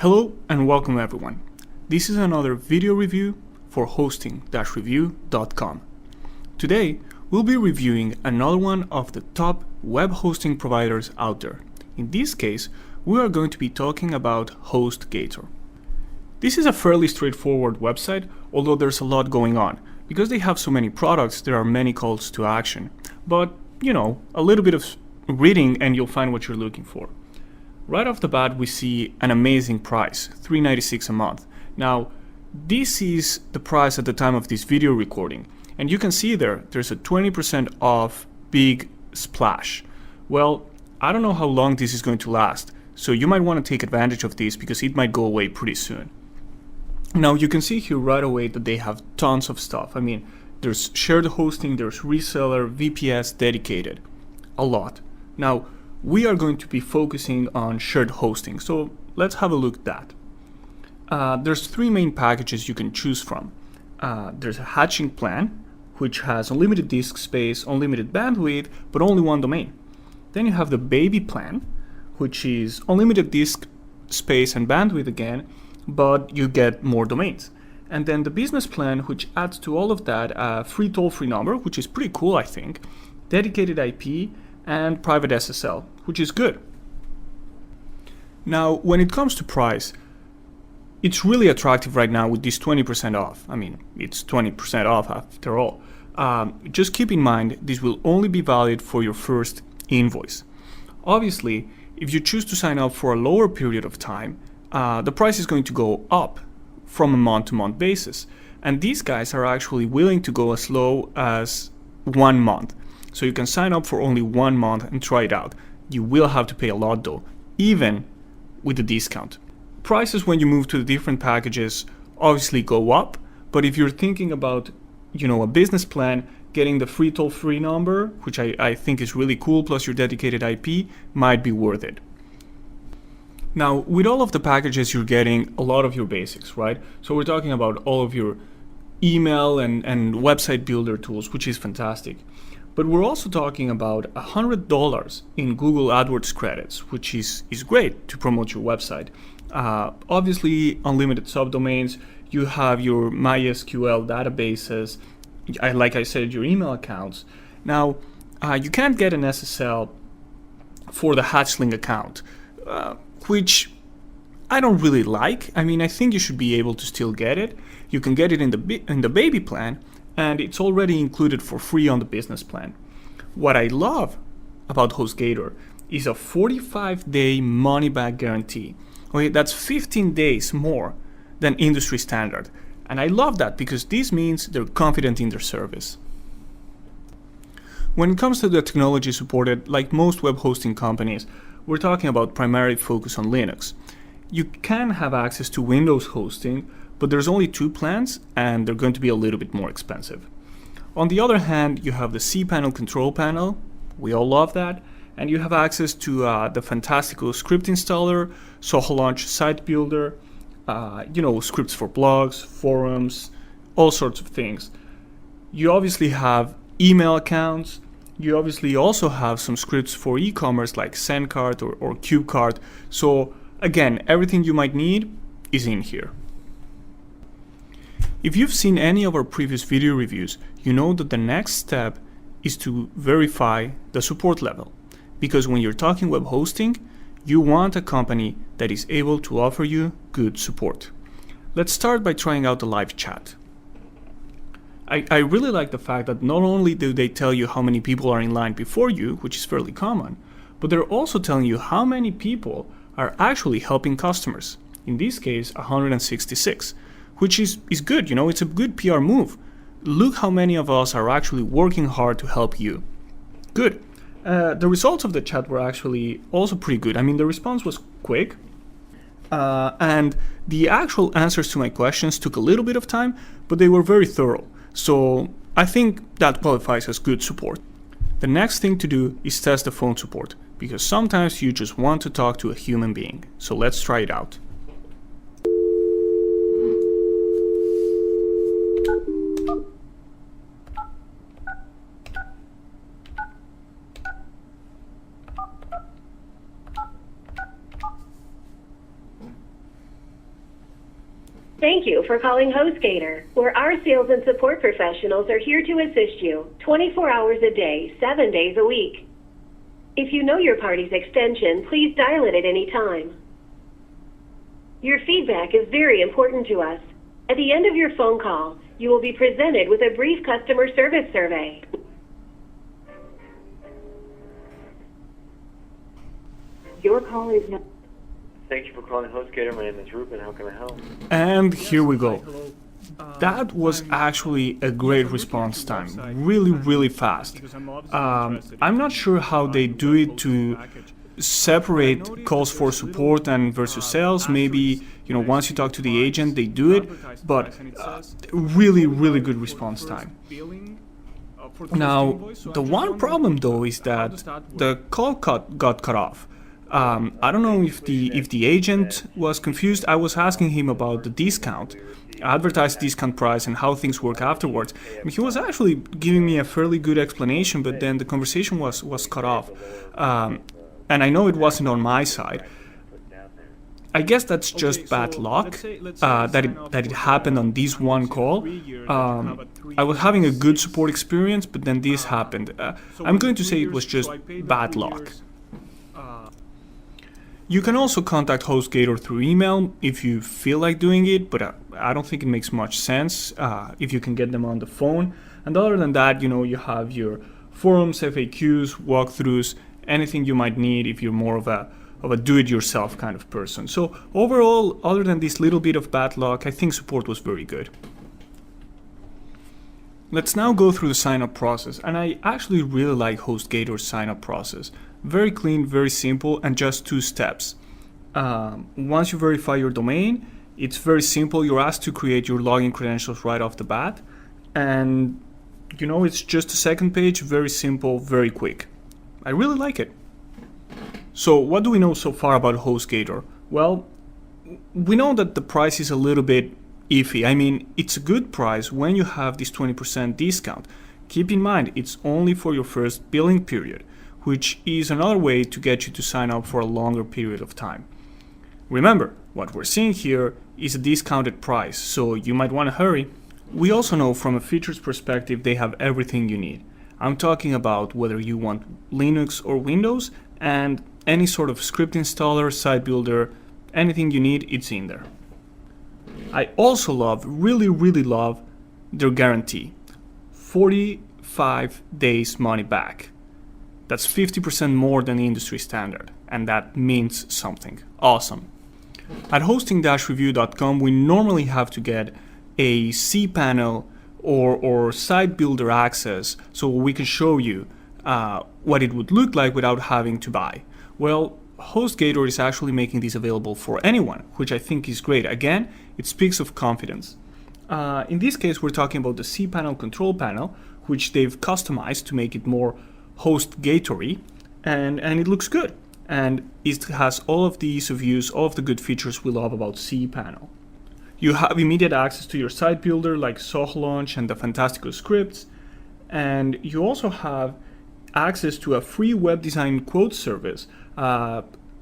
Hello and welcome everyone. This is another video review for hosting-review.com. Today, we'll be reviewing another one of the top web hosting providers out there. In this case, we are going to be talking about Hostgator. This is a fairly straightforward website, although there's a lot going on. Because they have so many products, there are many calls to action. But, a little bit of reading and you'll find what you're looking for. Right off the bat, we see an amazing price, $3.96 a month. Now, this is the price at the time of this video recording. And you can see there's a 20% off big splash. Well, I don't know how long this is going to last, so you might want to take advantage of this because it might go away pretty soon. Now, you can see here right away that they have tons of stuff. I mean, there's shared hosting, there's reseller, VPS, dedicated, a lot. Now, we are going to be focusing on shared hosting, so let's have a look at that. There's three main packages you can choose from. There's a hatching plan, which has unlimited disk space, unlimited bandwidth, but only one domain. Then you have the baby plan, which is unlimited disk space and bandwidth again, but you get more domains. And then the business plan, which adds to all of that a free toll-free number, which is pretty cool, I think, dedicated IP, and private SSL, which is good. Now, when it comes to price, it's really attractive right now with this 20% off. I mean, it's 20% off after all. Just keep in mind, this will only be valid for your first invoice. Obviously, if you choose to sign up for a lower period of time, the price is going to go up from a month-to-month basis. And these guys are actually willing to go as low as 1 month. So you can sign up for only 1 month and try it out. You will have to pay a lot though, even with the discount. Prices when you move to the different packages obviously go up, but if you're thinking about, a business plan, getting the free toll-free number, which I think is really cool, plus your dedicated IP, might be worth it. Now, with all of the packages, you're getting a lot of your basics, right? So we're talking about all of your email and website builder tools, which is fantastic. But we're also talking about $100 in Google AdWords credits, which is great to promote your website. Obviously, unlimited subdomains, you have your MySQL databases, like I said, your email accounts. Now, you can't get an SSL for the Hatchling account, which I don't really like. I mean, I think you should be able to still get it. You can get it in the baby plan, and it's already included for free on the business plan. What I love about Hostgator is a 45-day money-back guarantee. Okay, that's 15 days more than industry standard. And I love that because this means they're confident in their service. When it comes to the technology supported, like most web hosting companies, we're talking about primary focus on Linux. You can have access to Windows hosting, but there's only 2 plans and they're going to be a little bit more expensive. On the other hand, you have the cPanel control panel, we all love that, and you have access to the fantastical script installer, Soho Launch site builder, scripts for blogs, forums, all sorts of things. You obviously have email accounts. You obviously also have some scripts for e-commerce like SendCart or CubeCart. So again, everything you might need is in here. If you've seen any of our previous video reviews, you know that the next step is to verify the support level. Because when you're talking web hosting, you want a company that is able to offer you good support. Let's start by trying out the live chat. I really like the fact that not only do they tell you how many people are in line before you, which is fairly common, but they're also telling you how many people are actually helping customers. In this case, 166, which is good, it's a good PR move. Look how many of us are actually working hard to help you. Good. The results of the chat were actually also pretty good. I mean, the response was quick, and the actual answers to my questions took a little bit of time, but they were very thorough. So I think that qualifies as good support. The next thing to do is test the phone support, because sometimes you just want to talk to a human being. So let's try it out. Thank you for calling Hostgator, where our sales and support professionals are here to assist you 24 hours a day, 7 days a week. If you know your party's extension, please dial it at any time. Your feedback is very important to us. At the end of your phone call, you will be presented with a brief customer service survey. Your call is now... Thank you for calling Hostgator. My name is Ruben. How can I help? And here we go. That was actually a great response time. Really, really fast. I'm not sure how they do it to separate calls for support and versus sales. Maybe, once you talk to the agent, they do it, but really, really good response time. Now, the one problem though is that the call got cut off. I don't know if the agent was confused. I was asking him about the discount, advertised discount price, and how things work afterwards. And he was actually giving me a fairly good explanation, but then the conversation was cut off. And I know it wasn't on my side. I guess that's just bad luck that it happened on this one call. I was having a good support experience, but then this happened. I'm going to say it was just bad luck. You can also contact Hostgator through email if you feel like doing it, but I don't think it makes much sense if you can get them on the phone. And other than that, you have your forums, FAQs, walkthroughs, anything you might need if you're more of a do-it-yourself kind of person. So overall, other than this little bit of bad luck, I think support was very good. Let's now go through the sign-up process, and I actually really like Hostgator's sign-up process. Very clean, very simple, and just 2 steps. Once you verify your domain, it's very simple. You're asked to create your login credentials right off the bat, and it's just a second page, very simple, very quick. I really like it. So what do we know so far about Hostgator? Well, we know that the price is a little bit iffy. I mean, it's a good price when you have this 20% discount. Keep in mind, it's only for your first billing period, which is another way to get you to sign up for a longer period of time. Remember, what we're seeing here is a discounted price, so you might want to hurry. We also know from a features perspective they have everything you need. I'm talking about whether you want Linux or Windows, and any sort of script installer, site builder, anything you need, it's in there. I also really love their guarantee. 45 days money back. That's 50% more than the industry standard, and that means something. Awesome. At hosting-review.com, we normally have to get a cPanel or site builder access so we can show you what it would look like without having to buy. Well, Hostgator is actually making this available for anyone, which I think is great. Again, it speaks of confidence. In this case, we're talking about the cPanel control panel, which they've customized to make it more Hostgator-y, and it looks good. And it has all of the ease of use, all of the good features we love about cPanel. You have immediate access to your site builder like Soho Launch and the Fantastico scripts, and you also have access to a free web design quote service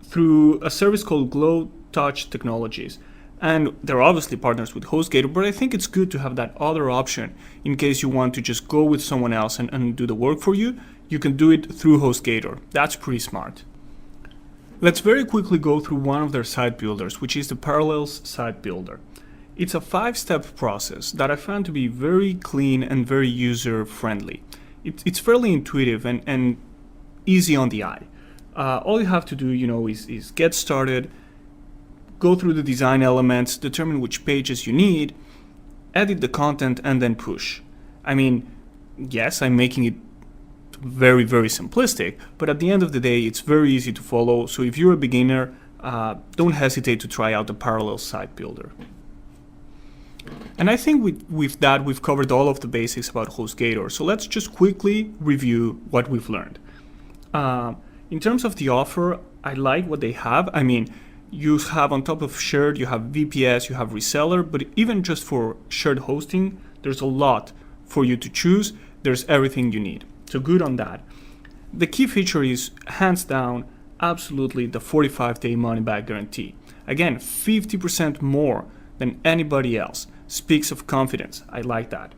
through a service called Glow Touch Technologies. And they're obviously partners with Hostgator, but I think it's good to have that other option in case you want to just go with someone else and do the work for you. You can do it through Hostgator. That's pretty smart. Let's very quickly go through one of their site builders, which is the Parallels site builder. It's a 5-step process that I found to be very clean and very user-friendly. It's fairly intuitive and easy on the eye. All you have to do, is get started, go through the design elements, determine which pages you need, edit the content, and then push. I mean, yes, I'm making it very simplistic, but at the end of the day, it's very easy to follow. So if you're a beginner, don't hesitate to try out the Parallels site builder. And I think with that, we've covered all of the basics about Hostgator. So let's just quickly review what we've learned. In terms of the offer, I like what they have. I mean, you have on top of shared, you have VPS, you have reseller, but even just for shared hosting, there's a lot for you to choose. There's everything you need. So good on that. The key feature is, hands down, absolutely the 45-day money-back guarantee. Again, 50% more than anybody else. Speaks of confidence. I like that.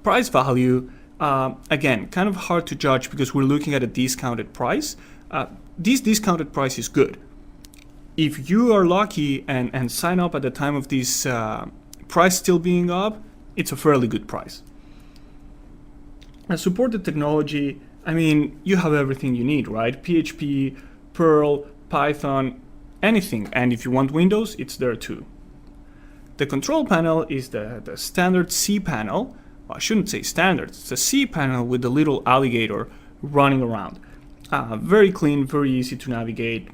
Price value, again, kind of hard to judge because we're looking at a discounted price. This discounted price is good. If you are lucky and sign up at the time of this price still being up, it's a fairly good price. And supported technology, I mean, you have everything you need, right? PHP, Perl, Python, anything. And if you want Windows, it's there too. The control panel is the standard cPanel. Well, I shouldn't say standard, it's a cPanel with the little alligator running around. Very clean, very easy to navigate.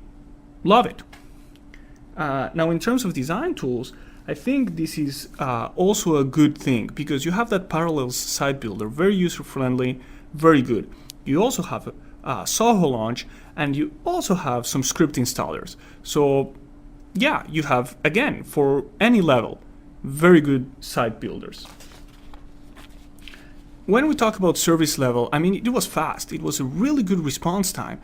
Love it. Now, in terms of design tools, I think this is also a good thing because you have that parallel site builder, very user-friendly, very good. You also have a Soho launch, and you also have some script installers. So yeah, you have, again, for any level, very good site builders. When we talk about service level, I mean, it was fast. It was a really good response time.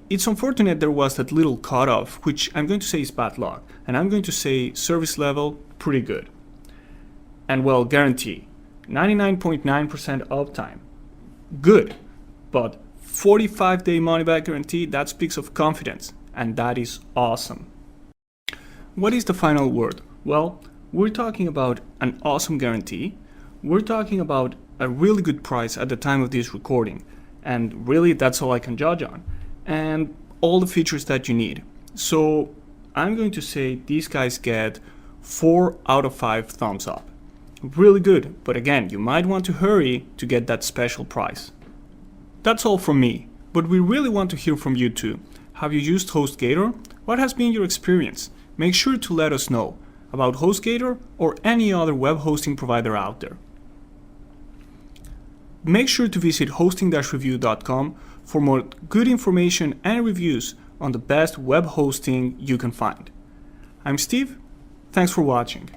It's unfortunate there was that little cutoff, which I'm going to say is bad luck. And I'm going to say service level, pretty good. And well, guarantee, 99.9% uptime, good. But 45-day money-back guarantee, that speaks of confidence. And that is awesome. What is the final word? Well, we're talking about an awesome guarantee. We're talking about a really good price at the time of this recording. And really, that's all I can judge on. And all the features that you need. So I'm going to say these guys get 4 out of 5 thumbs up. Really good, but again, you might want to hurry to get that special price. That's all from me, but we really want to hear from you too. Have you used Hostgator? What has been your experience? Make sure to let us know about Hostgator or any other web hosting provider out there. Make sure to visit hosting-review.com for more good information and reviews on the best web hosting you can find. I'm Steve. Thanks for watching.